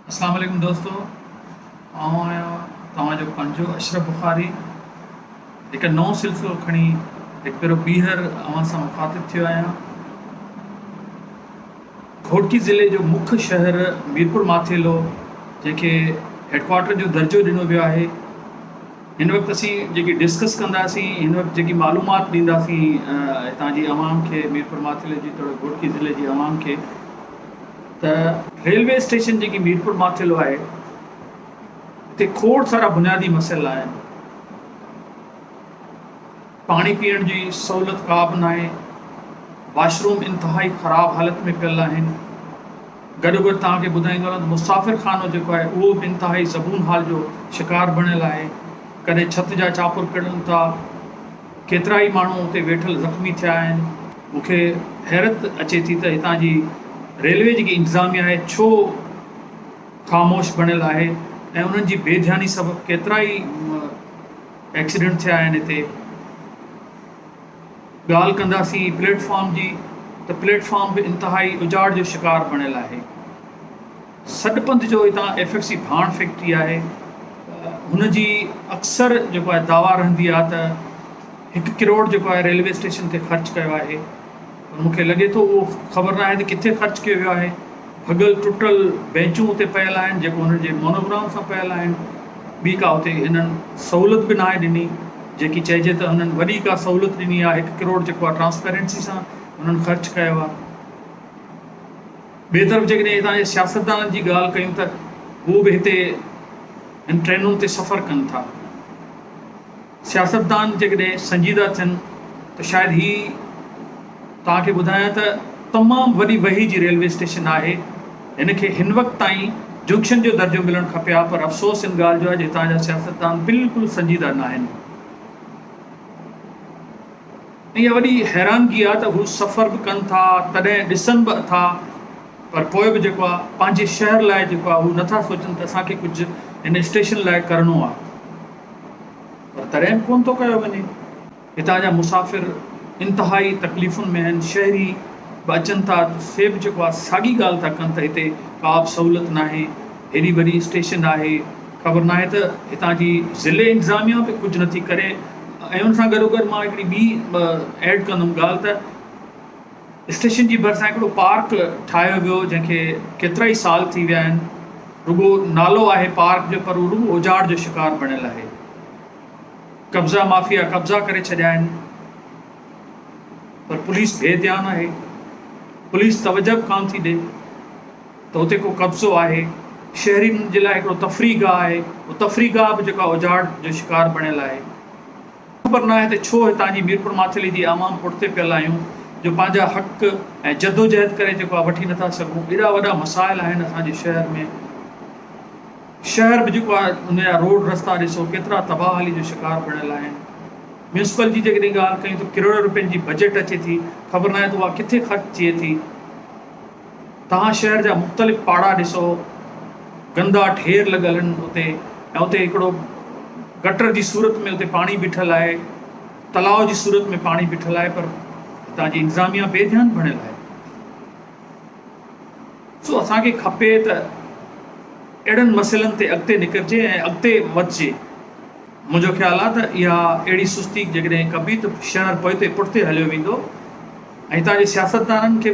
अस्सलाम वालेकुम दोस्तों, आऊं आहियां तव्हांजो पंहिंजो अशरफ बुखारी। हिकु नओं सिलसिलो खणी हिकु भेरो ॿीहर अव्हां सां मुखातिब थियो आहियां। घोटकी ज़िले जो मुख्य शहर मीरपुर माथेलो, जंहिंखे हेडक्वार्टर जो दर्जो ॾिनो वियो आहे, हिन वक़्तु असीं जेकी डिस्कस कंदासीं, हिन वक़्तु जेकी मालूमात ॾींदासीं हितां जी आवाम खे, मीरपुर माथेलो जी तोड़ घोटकी ज़िले जी आवाम खे, त रेलवे स्टेशन जेकी मीरपुर माथेलो आहे, हिते खोड़ सारा बुनियादी मसइला आहिनि। पाणी पीअण जी सहूलियत का बि न आहे, वॉशरूम इंतिहाई ख़राबु हालत में पियल आहिनि। गॾोगॾु तव्हांखे ॿुधाईंदो त मुसाफ़िर खानो जेको आहे उहो बि इंतिहाई ज़बून हाल जो शिकार बणियल आहे। कॾहिं छित जा चापुर किरनि था, केतिरा ई माण्हू उते वेठल ज़ख़्मी थिया आहिनि। मूंखे हैरत अचे थी त हितां जी रेलवे जेकी इंतिज़ामिया आहे छो ख़ामोश बणियल आहे ऐं उन्हनि जी बेध्यानी सबबु केतिरा ई एक्सीडेंट थिया आहिनि। हिते ॻाल्हि कंदासीं प्लेटफॉर्म जी, त प्लेटफॉर्म बि इंतिहाई उजाड़ जो शिकार बणियल आहे। सॾपंथ जो हितां FFC भाण फैक्ट्री आहे, हुनजी अक्सर जेको आहे दावा रहंदी आहे त 1 करोड़ जेको आहे रेलवे स्टेशन ते ख़र्चु कयो आहे। मूंखे लॻे थो उहो ख़बर न आहे त किथे ख़र्चु कयो वियो आहे। भॻल टुटल बेंचूं उते पियल आहिनि जेको हुननि जे मोनोग्राम सां पियल आहिनि। ॿी का उते हिननि सहूलियत बि न आहे ॾिनी, जेकी चइजे त हुननि वॾी का सहूलियत ॾिनी आहे। 1 करोड़ जेको आहे ट्रांसपेरेंसी सां हुननि ख़र्चु कयो आहे। ॿिए तरफ़ जेकॾहिं हितां जे सियासतदाननि जी ॻाल्हि कयूं त उहो बि हिते हिन ट्रेनुनि ते सफ़र कनि था। सियासतदान जेकॾहिं संजीदा थियनि त शायदि ही तव्हांखे ॿुधायां त तमामु वॾी वही जी रेलवे स्टेशन आहे। हिन खे हिन वक़्तु ताईं जंक्शन जो दर्जो मिलणु खपे हा, पर अफ़सोस हिन ॻाल्हि जो आहे हितां जा सियासतदान बिल्कुलु संजीदा न आहिनि। इहा वॾी हैरानगी आहे त हू सफ़र बि कनि था, तॾहिं ॾिसनि बि था, पर पोइ बि जेको आहे पंहिंजे शहर लाइ जेको आहे हू नथा सोचनि त असांखे कुझु हिन स्टेशन लाइ करिणो आहे, पर तॾहिं बि कोन थो कयो वञे। हितां जा मुसाफ़िर इंतिहाई तकलीफ़ुनि में आहिनि। शहरी बि अचनि था, से बि जेको आहे साॻी ॻाल्हि था कनि त हिते का बि सहूलियत न आहे, हेॾी वॾी स्टेशन आहे, ख़बर न आहे त हितां जी ज़िले इंतिज़ामिया बि कुझु नथी करे। ऐं हुन सां गॾोगॾु मां हिकिड़ी ॿी ऐड कंदुमि ॻाल्हि त स्टेशन जी भरिसां हिकिड़ो पार्क ठाहियो वियो, जंहिंखे केतिरा ई साल थी विया आहिनि। रुॻो नालो आहे पार्क जो, पर उहो रुॻो उजाड़ जो शिकार बणियल आहे। कब्ज़ा माफ़िया कब्ज़ा करे छॾिया आहिनि, पर पुलिस बेध्यानु आहे। पुलिस तवजह बि कोन थी ॾिए त उते को कब्ज़ो आहे। शहरीनि जे लाइ हिकिड़ो तफ़री गाह आहे, उहो तफ़री गाह बि जेका उजाड़ जो शिकार बणियल आहे। ख़बर न आहे त छो हितां जी मीरपुर माथेली जी आवाम पुठिते पियल आहियूं जो पंहिंजा हक़ ऐं जदोजहद करे जेको आहे वठी नथा सघूं। एॾा वॾा मसाइल आहिनि असांजे शहर में। शहर बि जेको आहे उनजा रोड रस्ता ॾिसो केतिरा तबाहाली जो शिकार बणियल आहिनि। म्यूनिसिपल जी जेकॾहिं ॻाल्हि कयूं त किरोड़ रुपयनि जी बजट अचे थी, ख़बर न आहे त उहा किथे ख़र्चु थिए थी। तव्हां शहर जा मुख़्तलिफ़ पाड़ा ॾिसो, गंदा ढेर लॻल आहिनि उते, ऐं उते हिकिड़ो गटर जी सूरत में उते पाणी बीठल आहे, तलाउ जी सूरत में पाणी बीठल आहे, पर हितां जी इंतिज़ामिया बेध्यानु बणियल आहे। सो असांखे खपे त अहिड़नि मसइलनि ते अॻिते निकिरजे ऐं अॻिते वधिजे। मुंहिंजो ख़्यालु आहे त इहा अहिड़ी सुस्ती जेकॾहिं कबी त शहर पोइ पुठिते हलियो वेंदो। ऐं हितां जे सियासतदाननि खे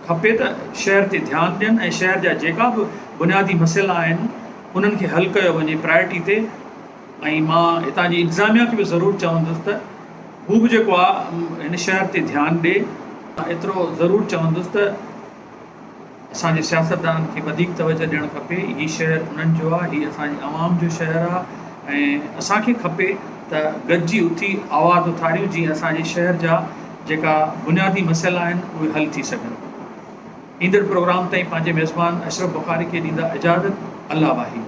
खपे त शहर ते ध्यानु ॾियनि ऐं शहर जा जेका बि बुनियादी मसइला आहिनि उन्हनि खे हल कयो वञे प्रायोरिटी ते। ऐं मां हितां जी इंतिज़ामिया खे बि ज़रूरु चवंदुसि त हू बि जेको आहे हिन शहर ते ध्यानु ॾिए। एतिरो ज़रूरु चवंदुसि त असांजे सियासतदाननि खे वधीक तवजह ॾियणु खपे। हीउ शहर उन्हनि जो आहे, हीउ असांजी आवाम जो शहर आहे, ऐं असांखे खपे त गॾिजी उथी आवाज़ उथारियूं जीअं असांजे शहर जा जेका बुनियादी मसइला आहिनि उहे हल थी सघनि। ईंदड़ प्रोग्राम ताईं पंहिंजे मेज़बान अशरफ बुखारी खे ॾींदा इजाज़त। अल्लाह वाही।